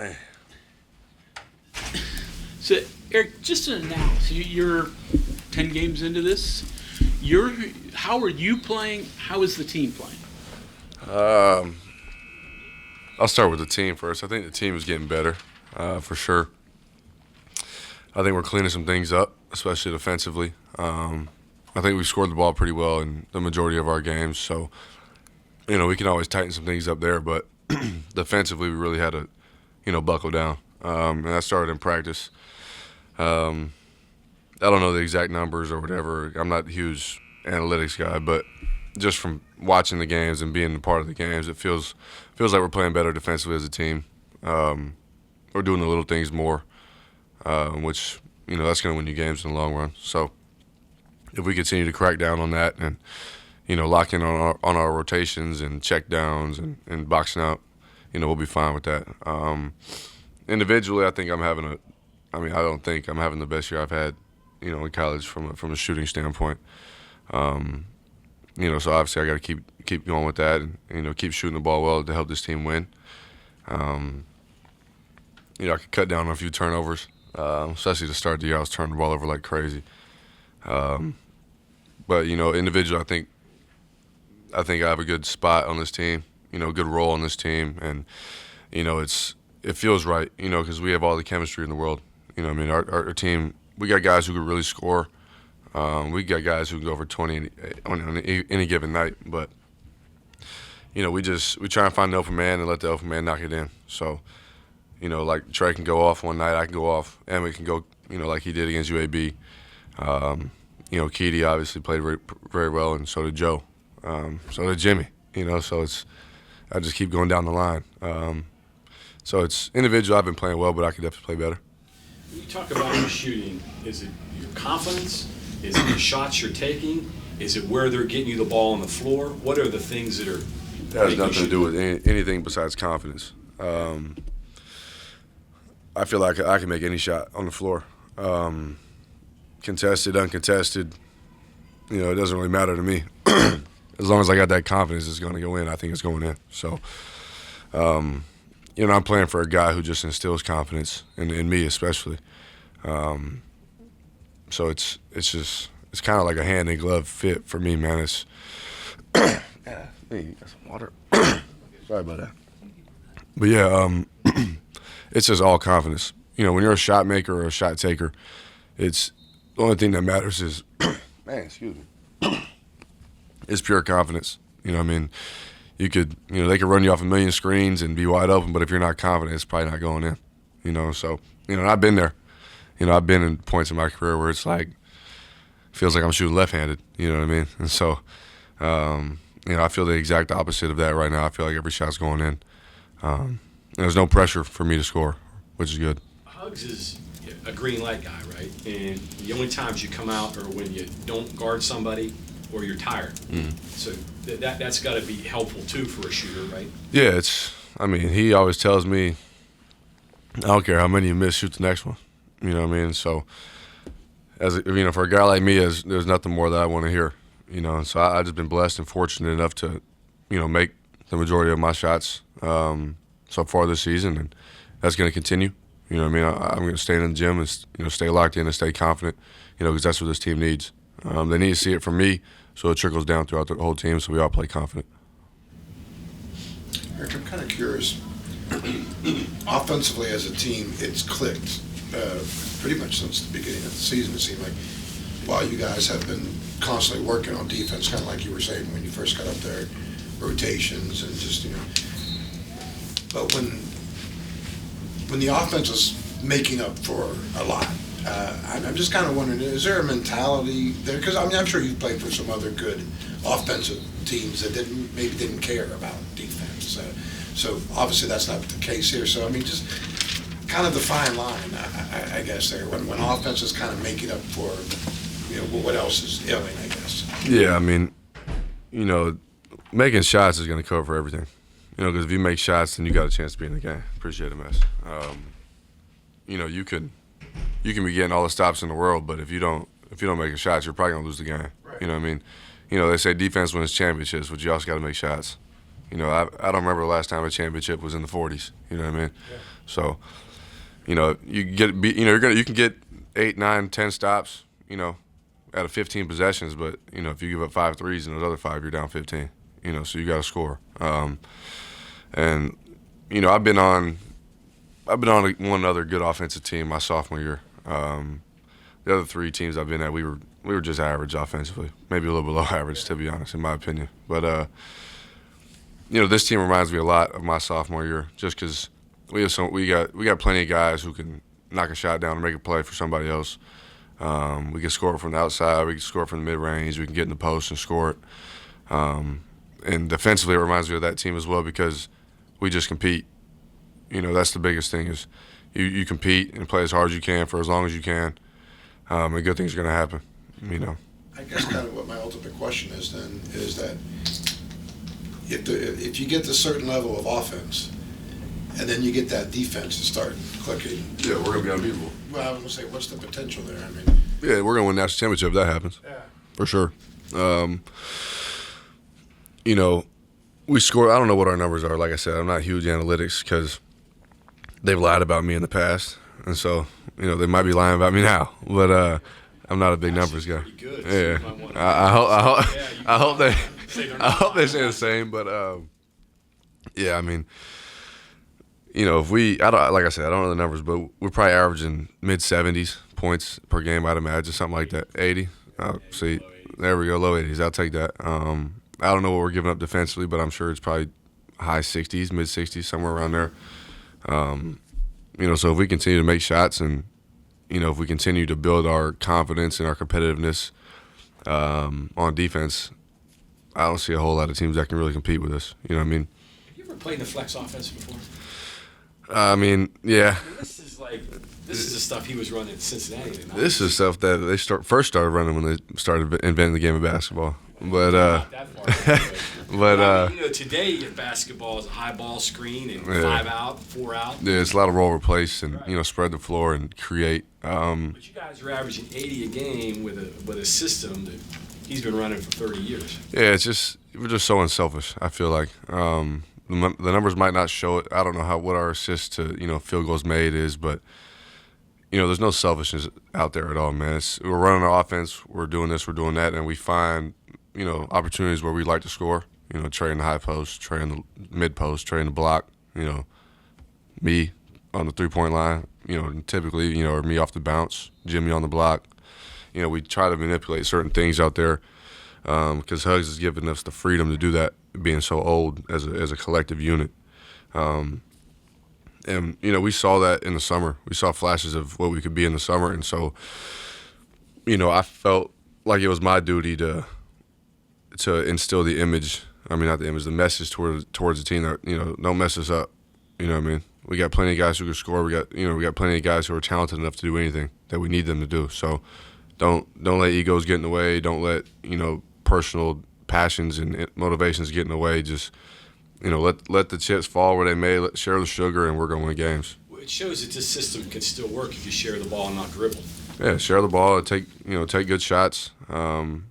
Man. So, Erik, just an analysis. You're 10 games into this. How are you playing? How is the team playing? I'll start with the team first. I think the team is getting better, for sure. I think we're cleaning some things up, especially defensively. I think we scored the ball pretty well in the majority of our games, so we can always tighten some things up there. But defensively, we really had to, buckle down, and that started in practice. I don't know the exact numbers or whatever. I'm not a huge analytics guy, but just from watching the games and being a part of the games, it feels like we're playing better defensively as a team. We're doing the little things more, which that's going to win you games in the long run. So if we continue to crack down on that and lock in on our rotations and check downs and boxing out, we'll be fine with that. Individually, I think I don't think I'm having the best year I've had, in college from a shooting standpoint. So obviously I got to keep going with that and keep shooting the ball well to help this team win. I could cut down on a few turnovers, especially to start the year. I was turning the ball over like crazy. But individually, I think I have a good spot on this team. Good role on this team, and it feels right. Because we have all the chemistry in the world. Our team, we got guys who could really score. We got guys who can go over 20 on any given night, but we try and find the open man and let the open man knock it in. So, like Trey can go off one night, I can go off, and we can go, like he did against UAB. Keedy obviously played very, very well, and so did Joe. So did Jimmy. So I just keep going down the line. So it's individual. I've been playing well, but I could definitely play better. When you talk about your shooting, is it your confidence? Is it the shots you're taking? Is it where they're getting you the ball on the floor? What are the things that are? That has nothing to do with anything besides confidence. I feel like I can make any shot on the floor. Contested, uncontested, it doesn't really matter to me. As long as I got that confidence it's going to go in, I think it's going in. So, I'm playing for a guy who just instills confidence in me especially. So it's kind of like a hand and glove fit for me, man. It's yeah, hey, you got some water. Sorry about that. But yeah, it's just all confidence. When you're a shot maker or a shot taker, it's the only thing that matters is man, excuse me. It's pure confidence. You could, they could run you off a million screens and be wide open, but if you're not confident, it's probably not going in. So, and I've been there. I've been in points in my career where it's like, feels like I'm shooting left-handed, you know what I mean? And so, I feel the exact opposite of that right now. I feel like every shot's going in. There's no pressure for me to score, which is good. Hugs is a green light guy, right? And the only times you come out are when you don't guard somebody or you're tired. Mm-hmm. So that's got to be helpful too for a shooter, right? Yeah, he always tells me, I don't care how many you miss, shoot the next one. You know what I mean? So, for a guy like me, there's nothing more that I want to hear. And so I've just been blessed and fortunate enough to, make the majority of my shots so far this season, and that's going to continue. I'm going to stay in the gym and stay locked in and stay confident, because that's what this team needs. They need to see it from me, so it trickles down throughout the whole team, so we all play confident. Erik, I'm kind of curious. Offensively, as a team, it's clicked pretty much since the beginning of the season. It seemed like while you guys have been constantly working on defense, kind of like you were saying when you first got up there, rotations and just But when the offense is making up for a lot, I'm just kind of wondering, is there a mentality there? Because I'm sure you've played for some other good offensive teams that didn't care about defense. So obviously that's not the case here. So just kind of the fine line, I guess there when offense is kind of making up for what else is ailing, I guess. Yeah, making shots is going to cover everything. Because if you make shots, then you got a chance to be in the game. Appreciate it, man. You can be getting all the stops in the world, but if you don't make a shot, you're probably gonna lose the game. Right. They say defense wins championships, but you also got to make shots. You know, I don't remember the last time a championship was in the 40s. You know what I mean? Yeah. So, you know, you can get 8, 9, 10 stops. You know, out of 15 possessions, but you know, if you give up 5 threes in those other 5, you're down 15. You know, so you got to score. And you know, I've been on one other good offensive team my sophomore year. The other 3 teams I've been at, we were just average offensively, maybe a little below average, to be honest, in my opinion. But you know, this team reminds me a lot of my sophomore year, just because we got plenty of guys who can knock a shot down and make a play for somebody else. We can score from the outside, we can score from the mid range, we can get in the post and score it. And defensively, it reminds me of that team as well, because we just compete. You know, that's the biggest thing, is you compete and play as hard as you can for as long as you can, and good things are going to happen. You know. I guess kind of what my ultimate question is then is that if you get to a certain level of offense, and then you get that defense to start clicking. Yeah, we're going to be unbeatable. Well, I was going to say, what's the potential there? I mean, yeah, we're going to win national championship if that happens. Yeah. For sure. You know, we score. I don't know what our numbers are. Like I said, I'm not huge analytics because they've lied about me in the past, and so you know they might be lying about me now. But I'm not a big numbers guy. Good, Yeah, so I hope they say the same. But yeah, I mean, you know, if I don't know the numbers, but we're probably averaging mid 70s points per game. I'd imagine something like that. 80. See, there we go, low 80s. I'll take that. I don't know what we're giving up defensively, but I'm sure it's probably high 60s, mid 60s, somewhere around there. You know, so if we continue to make shots and, you know, if we continue to build our confidence and our competitiveness on defense, I don't see a whole lot of teams that can really compete with us. You know what I mean? Have you ever played in the flex offense before? I mean, yeah. I mean, this is the stuff he was running in Cincinnati. This is stuff that they first started running when they started inventing the game of basketball. But Not that far away, but I mean, you know, today in basketball is a high ball screen and 5 out, 4 out. yeah, it's a lot of roll replace and you know spread the floor and create. But you guys are averaging 80 a game with a system that he's been running for 30 years. Yeah, it's just we're just so unselfish. I feel like the numbers might not show it. I don't know what our assist to field goals made is, but you know there's no selfishness out there at all, man. We're running our offense, we're doing this, we're doing that, and we find opportunities where we like to score. You know, Trey in the high post, Trey in the mid post, Trey in the block. You know, me on the 3-point line. You know, typically, or me off the bounce, Jimmy on the block. You know, we try to manipulate certain things out there because Hugs has given us the freedom to do that, being so old as a collective unit. And, we saw that in the summer. We saw flashes of what we could be in the summer. And so, I felt like it was my duty to instill the image. I mean, not the image, the message towards the team that, don't mess us up. You know what I mean? We got plenty of guys who can score. We got plenty of guys who are talented enough to do anything that we need them to do. So don't let egos get in the way. Don't let, personal passions and motivations get in the way. Just, let the chips fall where they may. Share the sugar, and we're going to win games. Well, it shows that this system can still work if you share the ball and not dribble. Yeah, share the ball and take good shots. When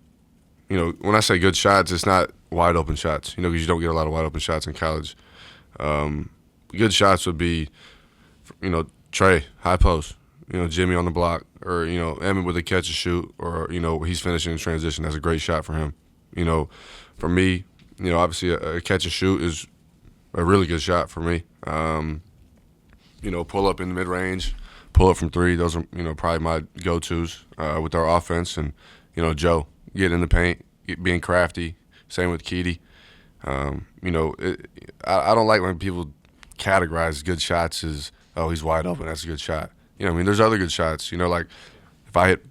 I say good shots, it's not wide open shots, because you don't get a lot of wide open shots in college. Good shots would be, Trey, high post, Jimmy on the block, or, Emmett with a catch and shoot, or, he's finishing in transition. That's a great shot for him. For me, obviously a catch and shoot is a really good shot for me. Pull up in the mid-range, pull up from 3. Those are, probably my go-tos with our offense. And, Joe, get in the paint, being crafty. Same with Keedy. I don't like when people categorize good shots as, oh, he's wide open, that's a good shot. There's other good shots. Like if I hit,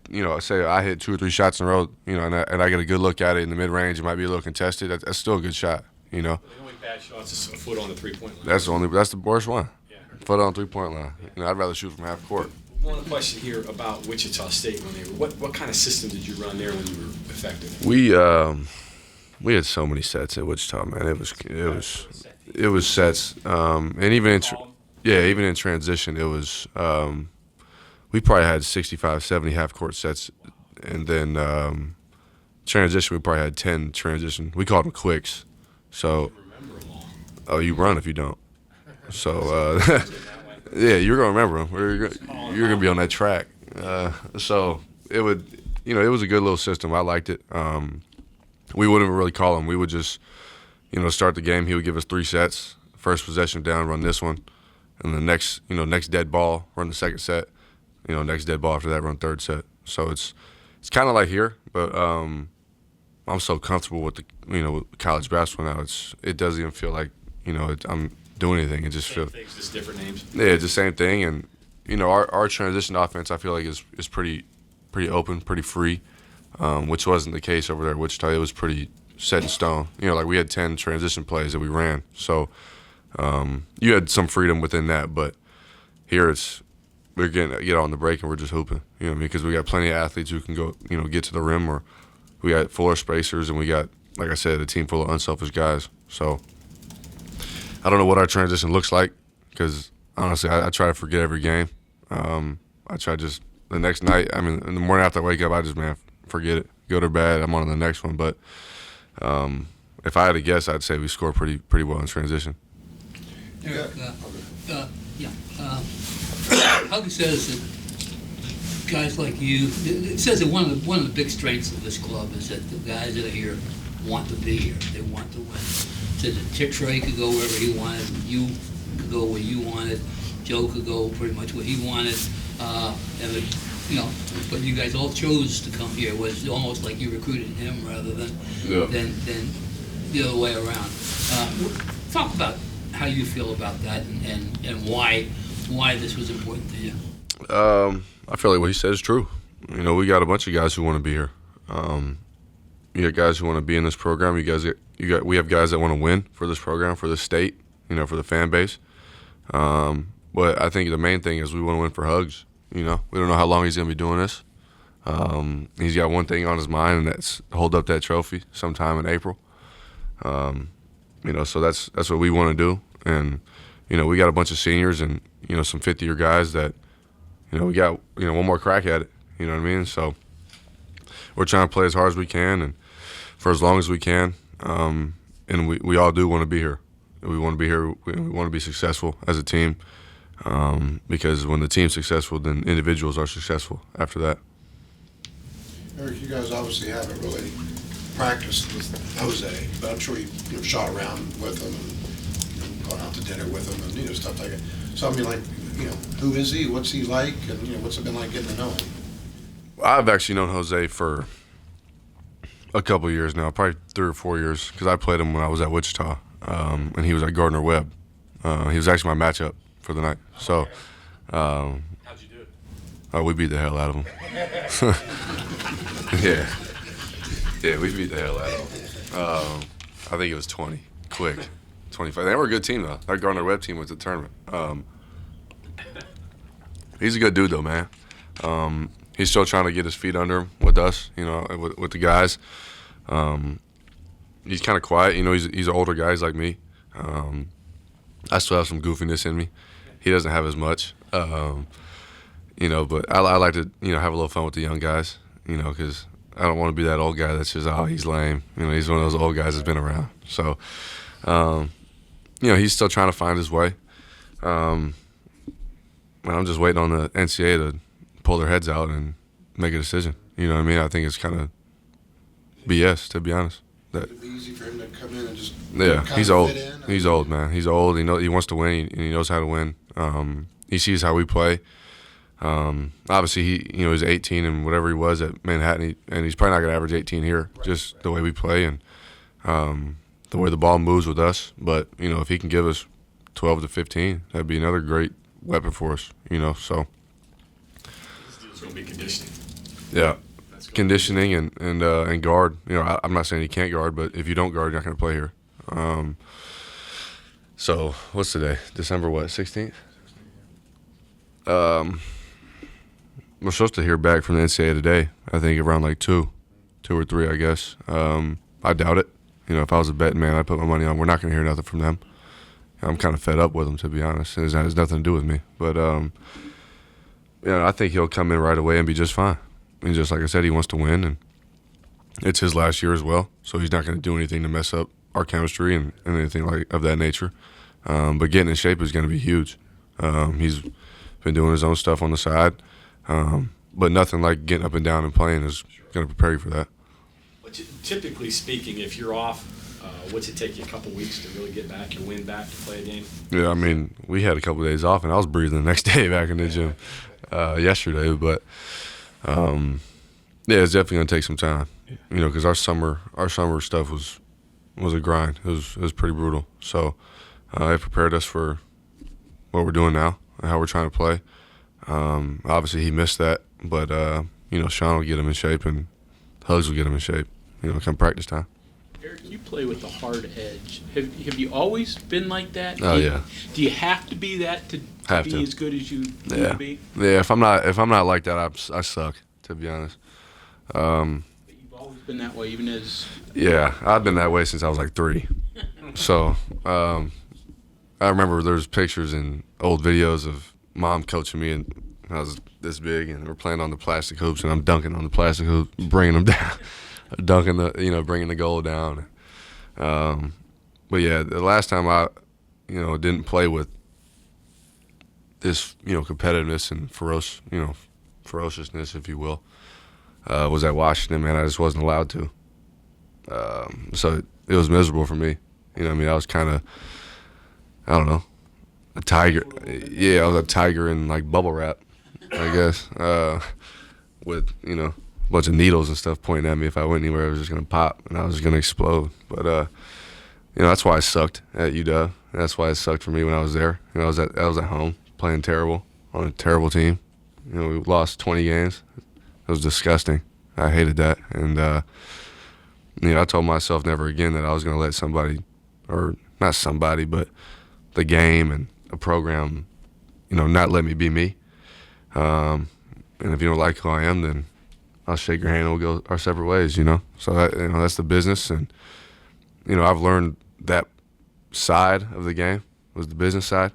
say I hit 2 or 3 shots in a row, and I get a good look at it in the mid-range, it might be a little contested. That's still a good shot. The only bad shot is a foot on the 3-point line. That's the worst one. Yeah. Foot on 3-point line. I'd rather shoot from half court. One question here about Wichita State when they were. What kind of system did you run there when you were effective? We had so many sets at Wichita, man. It was sets, and even in transition, it was. We probably had 65, 70 half-court sets, and then transition we probably had 10 transition. We called them quicks. So. I remember them all. oh, you run if you don't. So, yeah, you're going to remember him. You're going to be on that track. So it would, it was a good little system. I liked it. We wouldn't really call him. We would just, start the game. He would give us 3 sets. First possession down, run this one. And the next dead ball, run the second set. Next dead ball after that, run third set. So it's kind of like here, but I'm so comfortable with with college basketball now. It doesn't even feel like I'm doing anything. It just feels just different names. Yeah, it's the same thing. And our transition offense, I feel like is pretty open, pretty free, which wasn't the case over there at Wichita. It was pretty set in stone. Like we had 10 transition plays that we ran. So you had some freedom within that, but here we're getting get on the break and we're just hooping. Because we got plenty of athletes who can go get to the rim, or we got fuller spacers, and we got, like I said, a team full of unselfish guys. So I don't know what our transition looks like, because honestly, I try to forget every game. I try just the next night. I mean, in the morning after I wake up, I just forget it. Go to bed. I'm on to the next one. But if I had to guess, I'd say we score pretty well in transition. Eric, Hug says that guys like you, it says that one of the big strengths of this club is that the guys that are here want to be here. They want to win. Said that Trey could go wherever he wanted, you could go where you wanted, Joe could go pretty much where he wanted, but you guys all chose to come here. It was almost like you recruited him rather than the other way around. Talk about how you feel about that and why this was important to you. I feel like what he said is true. We got a bunch of guys who want to be here. You got guys who want to be in this program. We have guys that want to win for this program, for the state, for the fan base. But I think the main thing is we want to win for Hugs. We don't know how long he's going to be doing this. He's got one thing on his mind, and that's hold up that trophy sometime in April. So that's what we want to do. And we got a bunch of seniors and some 50-year guys that we got one more crack at it. You know what I mean? So we're trying to play as hard as we can and for as long as we can. And we all do want to be here. We want to be here. We want to be successful as a team. Because when the team's successful, then individuals are successful after that. Eric, you guys obviously haven't really practiced with Jose, but I'm sure you've shot around with him and gone out to dinner with him and stuff like that. So I mean, who is he? What's he like? And what's it been like getting to know him? I've actually known Jose for a couple of years now, probably 3 or 4 years, because I played him when I was at Wichita, and he was at Gardner-Webb. He was actually my matchup for the night. So, How'd you do it? Oh, we beat the hell out of him. Yeah, we beat the hell out of him. I think it was 20, quick, 25. They were a good team though. That Gardner-Webb team was the tournament. He's a good dude though, man. He's still trying to get his feet under him with us, with the guys. He's kind of quiet, he's an older guy, he's like me. I still have some goofiness in me. He doesn't have as much, but I like to, have a little fun with the young guys, because I don't want to be that old guy that's just, he's lame. He's one of those old guys that's been around. So, he's still trying to find his way. And I'm just waiting on the NCAA to pull their heads out and make a decision. You know what I mean? I think it's kind of BS, to be honest. Would it be easy for him to come in and just He's old. fit in? He's old, man. He's old. He wants to win, and he knows how to win. He sees how we play. Obviously, he's 18 and whatever he was at Manhattan, and he's probably not going to average 18 here, just the way we play and the way the ball moves with us. But, if he can give us 12 to 15, that'd be another great weapon for us, so. This dude's going to be conditioning. Yeah. Conditioning and guard. I'm not saying he can't guard, but if you don't guard, you're not going to play here. So what's today? December 16th? We're supposed to hear back from the NCAA today. I think around like 2 or 3, I guess. I doubt it. If I was a betting man, I'd put my money on we're not going to hear nothing from them. I'm kind of fed up with them, to be honest. It has nothing to do with me. But I think he'll come in right away and be just fine. And just like I said, he wants to win, and it's his last year as well, so he's not going to do anything to mess up our chemistry and anything like of that nature. But getting in shape is going to be huge. He's been doing his own stuff on the side, but nothing like getting up and down and playing is going to prepare you for that. But typically speaking, if you're off, what's it take you a couple weeks to really get back, your wind back to play a game? Yeah, I mean, we had a couple of days off, and I was breathing the next day back in the gym yesterday. But yeah, it's definitely going to take some time, because our summer stuff was a grind. It was pretty brutal. So it prepared us for what we're doing now and how we're trying to play. Obviously, he missed that, but Sean will get him in shape, and Hugs will get him in shape. Come practice time. Erik, you play with the hard edge. Have you always been like that? Oh, yeah. Do you have to be that to be as good as you need to be? Yeah. If I'm not like that, I suck. To be honest. But you've always been that way, even as. Yeah, I've been that way since I was like 3. So I remember there's pictures and old videos of Mom coaching me, and I was this big, and we're playing on the plastic hoops, and I'm dunking on the plastic hoops, bringing them down, bringing the goal down. But yeah, the last time I, didn't play with this, competitiveness and ferociousness, if you will, was at Washington. Man, I just wasn't allowed to. So it was miserable for me. I was kind of, I don't know, a tiger. Yeah, I was a tiger in like bubble wrap, I guess, with a bunch of needles and stuff pointing at me. If I went anywhere, I was just gonna pop and I was just gonna explode. But that's why I sucked at UW. That's why it sucked for me when I was there. I was at home playing terrible on a terrible team. We lost 20 games. It was disgusting. I hated that, and I told myself never again that I was gonna let somebody, or not somebody, but the game and a program, not let me be me. And if you don't like who I am, then I'll shake your hand and we'll go our separate ways, So that's the business, and I've learned that side of the game was the business side,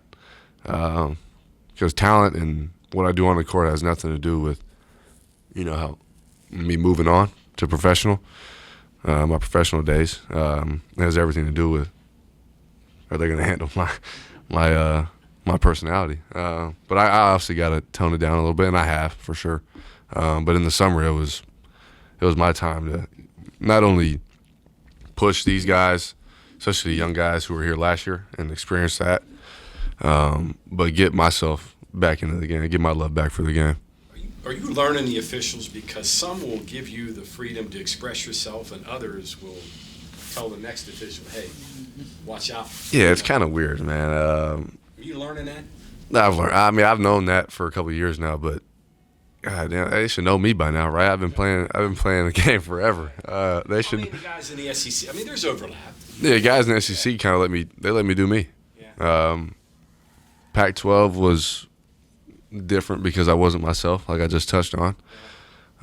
because talent and what I do on the court has nothing to do with, how me moving on to professional, my professional days. It has everything to do with, are they going to handle my personality? But I obviously got to tone it down a little bit, and I have for sure. But in the summer, it was my time to not only push these guys, especially the young guys who were here last year and experience that, but get myself back into the game, get my love back for the game. Are you learning the officials, because some will give you the freedom to express yourself and others will tell the next official, hey, watch out? Yeah, it's kind of weird, man. Are you learning that? I've learned. I mean, I've known that for a couple of years now, but God damn, they should know me by now, right? I've been playing the game forever. They should. I mean, the guys in the SEC. I mean, there's overlap. Yeah, guys in the SEC kind of let me do me. Yeah. Pac-12 was different because I wasn't myself, like I just touched on.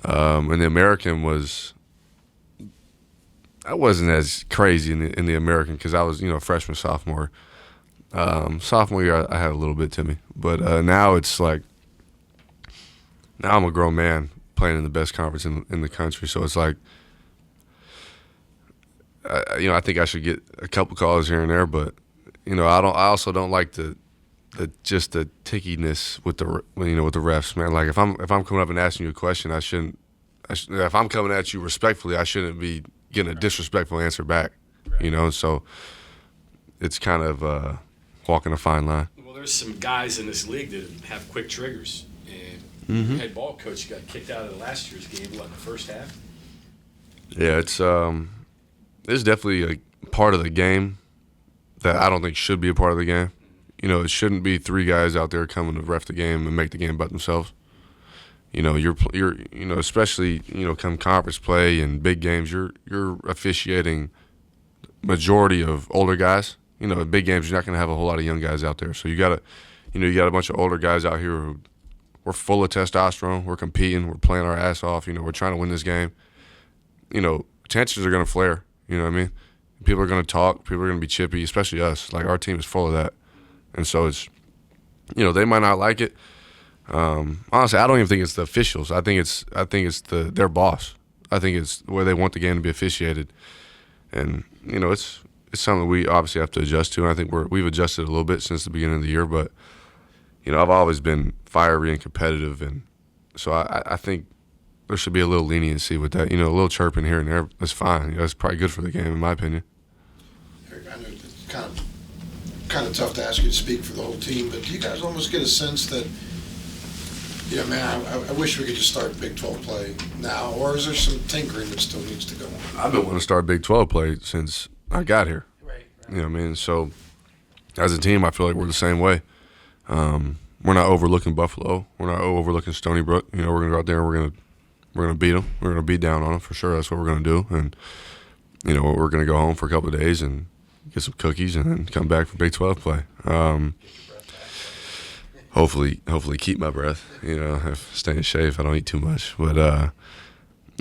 And the American I wasn't as crazy in the American because I was, freshman, sophomore. Sophomore year, I had a little bit to me. But now it's like, now I'm a grown man playing in the best conference in the country. So it's like, I think I should get a couple calls here and there, but, I also don't like the tickiness with the refs, man. Like if I'm coming up and asking you a question, if I'm coming at you respectfully, I shouldn't be getting a disrespectful answer back, So it's kind of walking a fine line. Well, there's some guys in this league that have quick triggers, and the head ball coach got kicked out of the last year's game, in the first half? Yeah, it's definitely a part of the game that I don't think should be a part of the game. It shouldn't be 3 guys out there coming to ref the game and make the game about themselves. You're especially, come conference play and big games, you're officiating majority of older guys. In big games, you're not going to have a whole lot of young guys out there. So you got a bunch of older guys out here who we're full of testosterone. We're competing. We're playing our ass off. We're trying to win this game. Tensions are going to flare. You know what I mean? People are going to talk. People are going to be chippy, especially us. Like, our team is full of that. And so it's, they might not like it. Honestly, I don't even think it's the officials. I think it's their boss. I think it's where they want the game to be officiated. And, it's it's something we obviously have to adjust to. And I think we've adjusted a little bit since the beginning of the year. But I've always been fiery and competitive, and so I think there should be a little leniency with that. A little chirping here and there, that's fine. That's probably good for the game, in my opinion. Eric, I know it's kind of tough to ask you to speak for the whole team, but do you guys almost get a sense that, man, I wish we could just start Big 12 play now, or is there some tinkering that still needs to go on? I've been wanting to start Big 12 play since I got here. Right. You know what I mean? So as a team, I feel like we're the same way. We're not overlooking Buffalo. We're not overlooking Stony Brook. We're going to go out there and we're going to beat them. We're going to beat down on them for sure. That's what we're going to do. And, we're going to go home for a couple of days and get some cookies and then come back for Big 12 play. Hopefully keep my breath, if staying safe. I don't eat too much. But,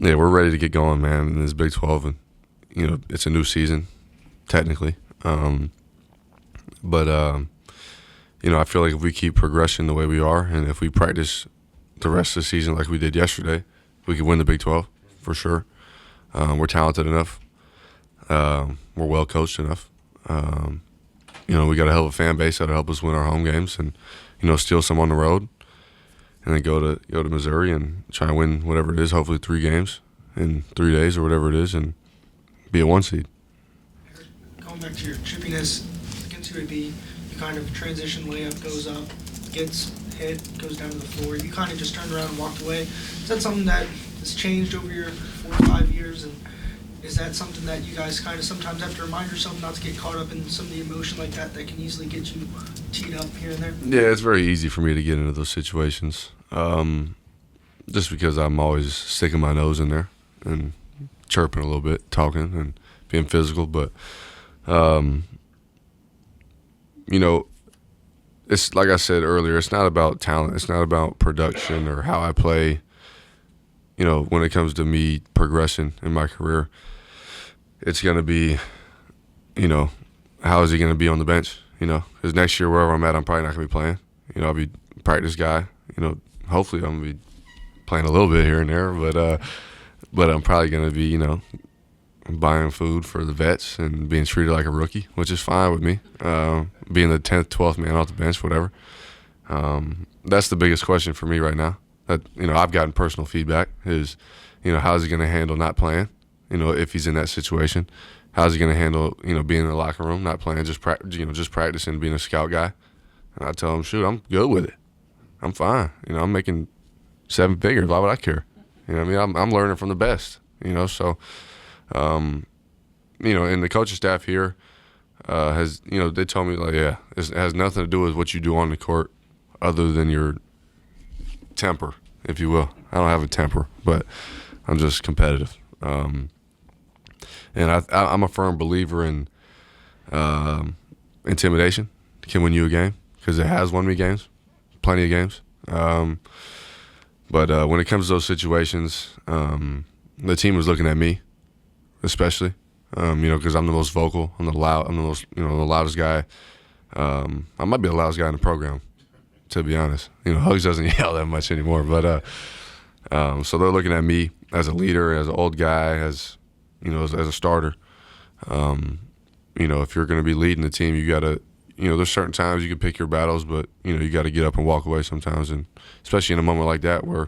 we're ready to get going, man, in this Big 12. And, it's a new season, technically. I feel like if we keep progressing the way we are and if we practice the rest of the season like we did yesterday, we could win the Big 12 for sure. We're talented enough. We're well coached enough. We got a hell of a fan base that'll help us win our home games and, steal some on the road and then go to Missouri and try to win whatever it is, hopefully 3 games in 3 days or whatever it is, and be a 1 seed. Going back to your chippiness against UAB, you kind of transition layup, goes up, gets hit, goes down to the floor. You kind of just turned around and walked away. Is that something that has changed over your 4 or 5 years? And is that something that you guys kind of sometimes have to remind yourself not to get caught up in some of the emotion like that can easily get you teed up here and there? Yeah, it's very easy for me to get into those situations, just because I'm always sticking my nose in there and chirping a little bit, talking and being physical. But, it's like I said earlier, it's not about talent. It's not about production or how I play. When it comes to me progressing in my career, it's going to be, how is he going to be on the bench? Because next year, wherever I'm at, I'm probably not going to be playing. I'll be a practice guy. Hopefully I'm going to be playing a little bit here and there, but I'm probably going to be, buying food for the vets and being treated like a rookie, which is fine with me. Being the 10th, 12th man off the bench, whatever. That's the biggest question for me right now. That I've gotten personal feedback is, how's he going to handle not playing? If he's in that situation, how's he going to handle being in the locker room, not playing, just practicing, being a scout guy? And I tell him, shoot, I'm good with it. I'm fine. I'm making 7 figures. Why would I care? I'm learning from the best. So. And the coaching staff here has, they told me, it has nothing to do with what you do on the court other than your temper, if you will. I don't have a temper, but I'm just competitive. And I'm a firm believer in intimidation can win you a game because it has won me games, plenty of games. But when it comes to those situations, the team was looking at me. Especially, because I'm the most vocal, I'm the most, the loudest guy. I might be the loudest guy in the program, to be honest. Hugs doesn't yell that much anymore, but so they're looking at me as a leader, as an old guy, as as a starter. If you're going to be leading the team, you got to, there's certain times you can pick your battles, but you got to get up and walk away sometimes, and especially in a moment like that where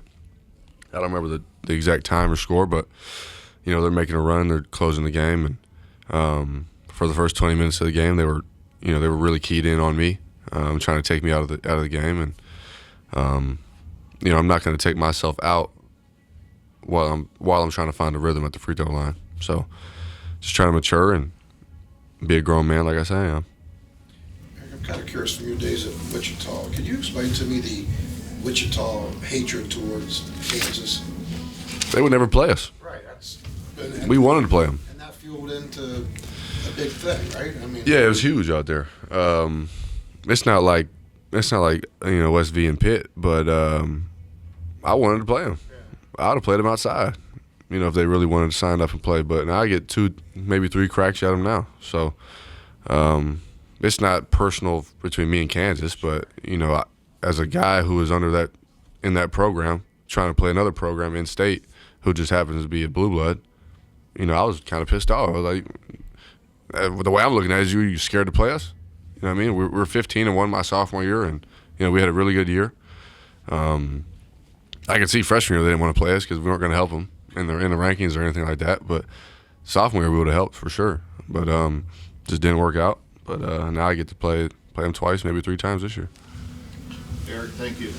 I don't remember the exact time or score, but. They're making a run. They're closing the game, and for the first 20 minutes of the game, they were really keyed in on me, trying to take me out of the game, and I'm not going to take myself out while I'm trying to find a rhythm at the free throw line. So, just trying to mature and be a grown man, like I say I am. I'm kind of curious from your days at Wichita. Could you explain to me the Wichita hatred towards Kansas? They would never play us. Right. We wanted to play them. And that fueled into a big thing, right? Yeah, it was huge out there. It's not like West V and Pitt, but I wanted to play them. Yeah. I would have played them outside, if they really wanted to sign up and play. But now I get 2, maybe 3 cracks at them now. So it's not personal between me and Kansas, but as a guy who was in that program, trying to play another program in state, who just happens to be a blue blood. I was kind of pissed off. I was like, the way I'm looking at it is you scared to play us. You know what I mean? We were 15-1 my sophomore year, and we had a really good year. I could see freshman year they didn't want to play us because we weren't going to help them in the rankings or anything like that. But sophomore year we would have helped for sure. But just didn't work out. But now I get to play them twice, maybe 3 times this year. Erik, thank you.